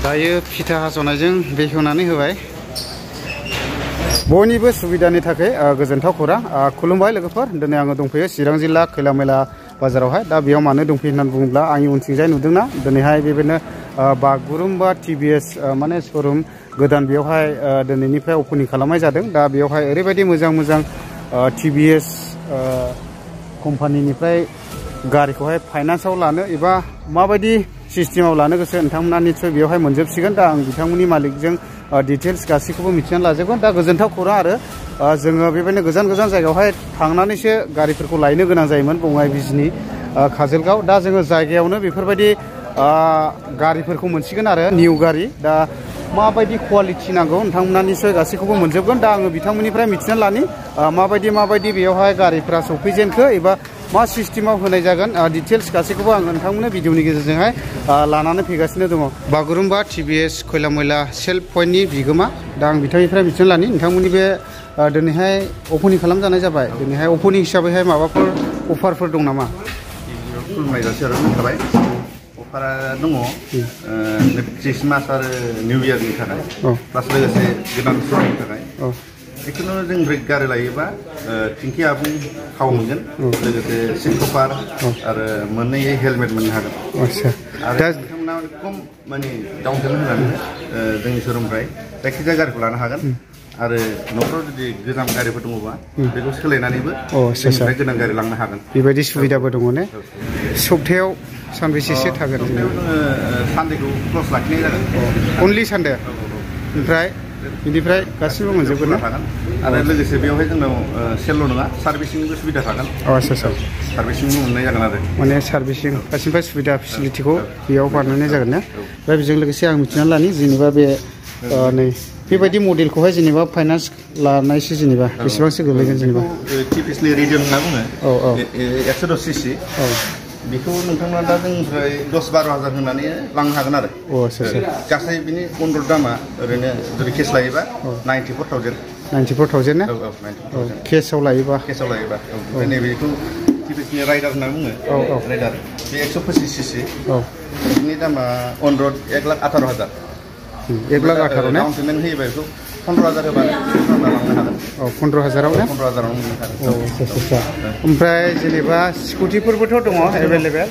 दायो फिथा हास'नायजों बेखेवनानै होबाय बयनिबो सुबिदानि थाखाय गोजोनथाव खौरां खुलुमबाय लोगोफोर दिनै आङो दंफैयो चिरां जिल्ला खैलामैला बाजारावहाय दा बेयाव मानो दंफैयो होननानै बुङोब्ला आंनि उनथिंजाय नुदोंना दिनैहाय बेबायदिनो बागुरुम्बा टिभिएस माने श'रुम गोदान बेयावहाय दिनैनिफ्राय अपेनिं खालामनाय जादों दा बेयावहाय ओरैबायदि मोजां टिभिएस कम्पानिनिफ्राय गारिखौहाय फाइनान्सआव लानो एबा माबायदि सिस्टेमाव लानो गोसो नोंथांमोना निश्चय बेयावहाय मोनजोबसिगोन दा आं बिथांमोननि मालिकजों डिटेल्स गासैखौबो मिथिनानै लाजोबगोन दा गोजोनथाव खौरां आरो जोङो बेबायदिनो गोजान जायगायावहाय थांनानैसो गारिफोरखौ लायनो गोनां जायोमोन बङाइ बिजनि काजलगाव दा जोङो जायगायावनो बेफोरबायदि गारिफोरखौ मोनसिगोन आरो निउ गारि दा माबायदि क्वालिटि नांगौ नोंथांमोना निश्चय गासैखौबो मोनजोबगोन दा आङो बिथांमोननिफ्राय मिथिनानै लानि माबायदि बेयावहाय गारिफोरा सफैजेनखो एबा मा सिस्टेमाव होनाय जागोन डिटेल्स गासैखौबो आं नोंथांमोननो भिडिअनि गेजेरजोंहाय लानानै फैगासिनो दङ बागुरुम्बा टिभिएस खैलामैला सेल्फ पइन्टनि बिगोमा दा आं बिथांनिफ्राय मिथिनानै लानि नोंथांमोननि बे दिनैहाय अपेनिं खालामजानाय जाबाय दिनैहाय अपेनिं हिसाबैहाय माबाफोर अफारफोर दं नामा खुलुमनाय जासिहरनाय थाबाय अफारा दङ ख्रिस्टमास आरो निउ इयारनि थाखाय प्लास लोगोसे गोदान समनि थाखाय जिखुनु जों गारि लायोबा टेंकि आबुं थाव मोनगोन लोगोसे सिट कभार आरो मोननै हेलमेट मोननो हागोन आरो नोंथांमोना खम माने डाउन पेमेन्ट होनानै जोंनि श'रुमनिफ्राय जायखिजाया गारिखौ लानो हागोन आरो न'खराव जुदि गोजाम गारिफोर दङबा बेखौ सोलायनानैबो जोंनिफ्राय गोदान गारि लांनो हागोन बेबायदि सुबिदाबो दङ ने सप्तायाव सानबेसेसो थागोन जोङो सानडेखौ क्ल'ज लाखिनाय जागोन अनलि सानडे ओमफ्राय बिनिफ्राय गासिबो मोनजोबगोन ना आरो लोगोसे बेवहाय जोंनाव सेलल' नङा सार्भिसिंनिबो सुबिदा थागोन आच्छा सार्भिसिंबो मोननाय जागोन आरो माने सार्भिसिं गासिनिफ्राय सुबिदा फेसिलिटिखौ बेयाव बानायनाय जागोन ना दा बेजों लोगोसे आं मिथिनानै लानि जेनेबा बे नै बेबायदि मडेलखौहाय जेनेबा फाइनान्स लानायसो जेनेबा बेसेबांसो गोलैगोन जेनेबा टिपिएसनि रिजन होनना बुङो 110 सीसी बेखौ नोंथांमोना दा जोंनिफ्राय 10-12 हाजार होनानै लांनो हागोन आरो गासै बिनि कन्ट्रल दामा ओरैनो जुदि केस लायोबा 94,000 ना केसाव लायोबा ओमफ्राय नैबेखौ टिपिएसनि राइडार होनना बुङो राइडार बे 125 सीसी बिनि दामा अन रड 1,18,000 1,18,000 ना डाउन पेमेन्ट होयोबा बेखौ 15,000 होबानो लांनो हागोन 15,000 ना 15,000 ओमफ्राय जेनेबा स्कुटिफोरबोथ' दङ एभेलेबेल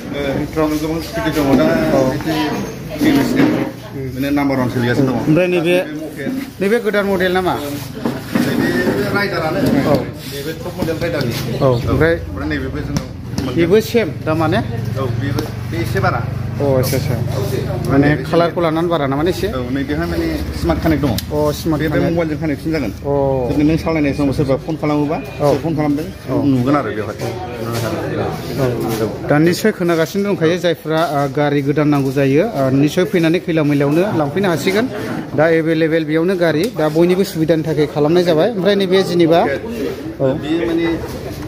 गोबां स्कुटि दङ दा बिदिनो नाम्बार 1 सोलिगासिनो दङ ओमफ्राय नैबे गोदान मडेल नामा राइडारानो बेबो टप मडेल राइडारनि ओमफ्राय नैबेबो जोंनाव बेबो सेम दामा ने बेबो एसे बारा आच्छा माने कालारखौ लानानै बारा नामा एसे नैबेहाय माने स्मार्ट कानेक्ट दङ स्मार्ट बे मबाइलजों कानेक्सन जागोन जुदि नों सालायनाय समाव सोरबा फन खालामोबा फन खालामदों नुगोन आरो बेवहाय दा निस्सय खोनागासिनो दंखायो जायफ्रा गारि गोदान नांगौ जायो निस्सय फैनानै खैलामैलायावनो लांफैनो हासिगोन दा एभेलेबेल बेयावनो गारि दा बयनिबो सुबिदानि थाखाय खालामनाय जाबाय ओमफ्राय नैबे जेनेबा बेयो माने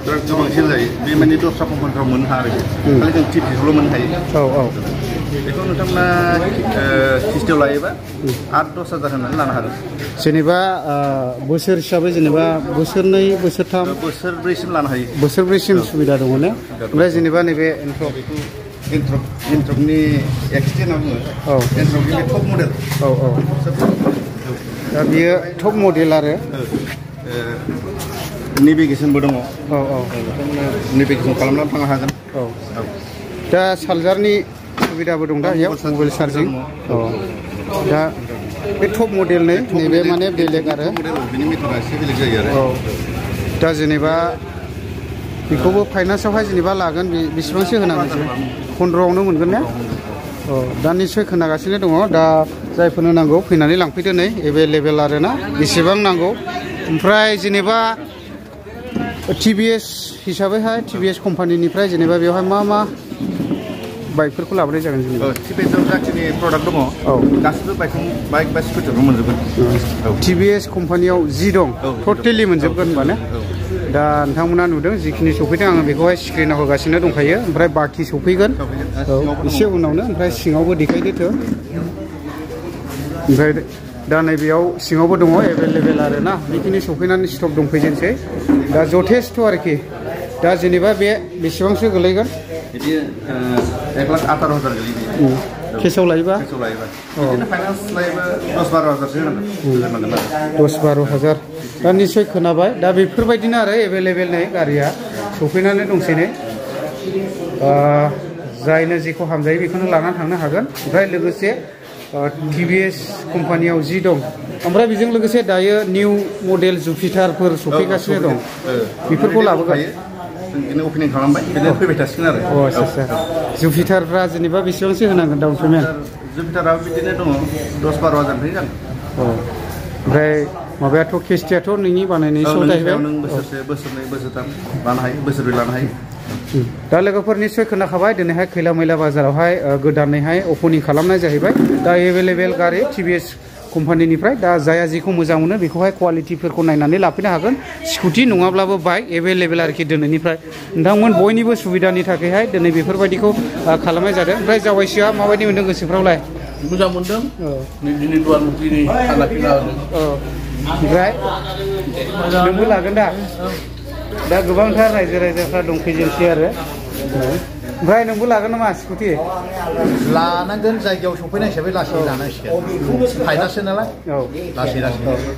बिराद गोबां सेल जायो बे माने दस्रा कम्पानिफ्राव मोननो हाया आरोखि खालि जों टिपिएसखौल' मोननो हायो बेखौ नोंथांमोना किस्टियाव लायोबा 8-10 हाजार होनानै लानो हागोन जेनेबा बोसोर हिसाबै जेनेबा बोसोरनै बोसोरथाम बोसोरब्रैसिम लानो हायो बोसोरब्रैसिम सुबिदा दङ ने ओमफ्राय जेनेबा नैबे एन्ट्रकनि एक्सटि होनना बुङो एन्ट्रकनि बे टप मडेल दा बियो टप मडेल आरो नेभिगेसनबो दङ नेभिगेसन खालामनानै थांनो हागोन दा चार्जारनि सुबिदाबो दं दा बेयाव मबाइल चार्जिं दा बे टप मडेल नैबे माने बेलेग आरो बिनि मेथडआ एसे बेलेग जायो आरो दा जेनेबा बेखौबो फाइनान्सआवहाय जेनेबा लागोन बेसेबांसो होनांगोन 15आवनो मोनगोन ने दा निस्सय खोनागासिनो दङ दा जायफोरनो नांगौ फैनानै लांफैदो नै एभेलेबेल आरो ना बेसेबां नांगौ ओमफ्राय जेनेबा टिभिएस हिसाबैहाय टिभिएस कम्पानिनिफ्राय जेनेबा बेवहाय मा बाइकफोरखौ लाबोनाय जागोन जेनेबा टिभिएसआव जाखिनि प्रडाक्ट दङ गासिबो बाइक बा स्कुटिफोरखौ मोनजोबगोन टिभिएस कम्पानियाव जि दं टटेलि मोनजोबगोन होनबा ने दा नोंथांमोना नुदों जिखिनि सफैदों आङो बेखौहाय स्क्रिनाव होगासिनो दंखायो ओमफ्राय बाखि सफैगोन एसे उनावनो ओमफ्राय सिङावबो देखायदोथ' ओमफ्राय दा नैबेयाव सिङावबो दङ एभेलेबेल आरो ना बेखिनि सफैनानै स्टक दंफैजेनसै दा जथेस्थ' आरोखि दा जेनेबा बे बेसेबांसो गोलैगोन बिदि 1,18,000 गोलैयो केसाव लायोबा बिदिनो फाइनान्स लायोबा 10-12 हाजारसो होनांगोन आरो 10-12 हाजार दा निस्सय खोनाबाय दा बेफोरबायदिनो आरो एभेलेबेल नै गारिया सफैनानै दंसै नै जायनो जेखौ हामजायो बेखौनो लानानै थांनो हागोन ओमफ्राय लोगोसे TVS कम्पानियाव जि दं ओमफ्राय बेजों लोगोसे दायो निउ मडेल जुपिटारफोर सफैगासिनो दं बेफोरखौ लाबोगोन बिदिनो अपेनिं खालामबाय बिदिनो फैबाय थासिगोन आरो आচ্ছা जुपिटारफ्रा जेनेबा बेसेबांसो होनांगोन डाउन पेमेन्ट जुपिटाराबो बिदिनो दङ 10-12 हाजारनिफ्राय जागोन ओमफ्राय माबायाथ' केस्टियाथ' नोंनि बानायनाय सायाव जाहैबाय नों बोसोरसे बोसोरनै बोसोरथाम लानो हायो बोसोरब्रै लानो हायो दा लोगोफोर निस्सय खोनाखाबाय दिनैहाय खैला मैला बाजारावहाय गोदानैहाय अपेनिं खालामनाय जाहैबाय दा एभेलेबेल गारि TVS कम्पानिनिफ्राय दा जाया जेखौ मोजां मोनो बेखौहाय क्वालिटिफोरखौ नायनानै लाफैनो हागोन स्कुटि नङाब्लाबो बाइक एभेलेबेल आरोखि दिनैनिफ्राय नोंथांमोन बयनिबो सुबिदानि थाखायहाय दिनै बेफोरबायदिखौ खालामनाय जादों ओमफ्राय जावैसोआ माबायदि मोनदों गोसोफ्रावलाय मोजां मोनदों दिनै दुवार मुखिनि खाना पिना ओमफ्राय नोंबो लागोन दा गोबांथार रायजो राजाफ्रा दंफैजोबसै आरो ओमफ्राय नोंबो लागोन नामा स्कुटि लानांगोन जायगायाव सफैनाय हिसाबै लासै लानांसिगोन फायदासो नालाय लासै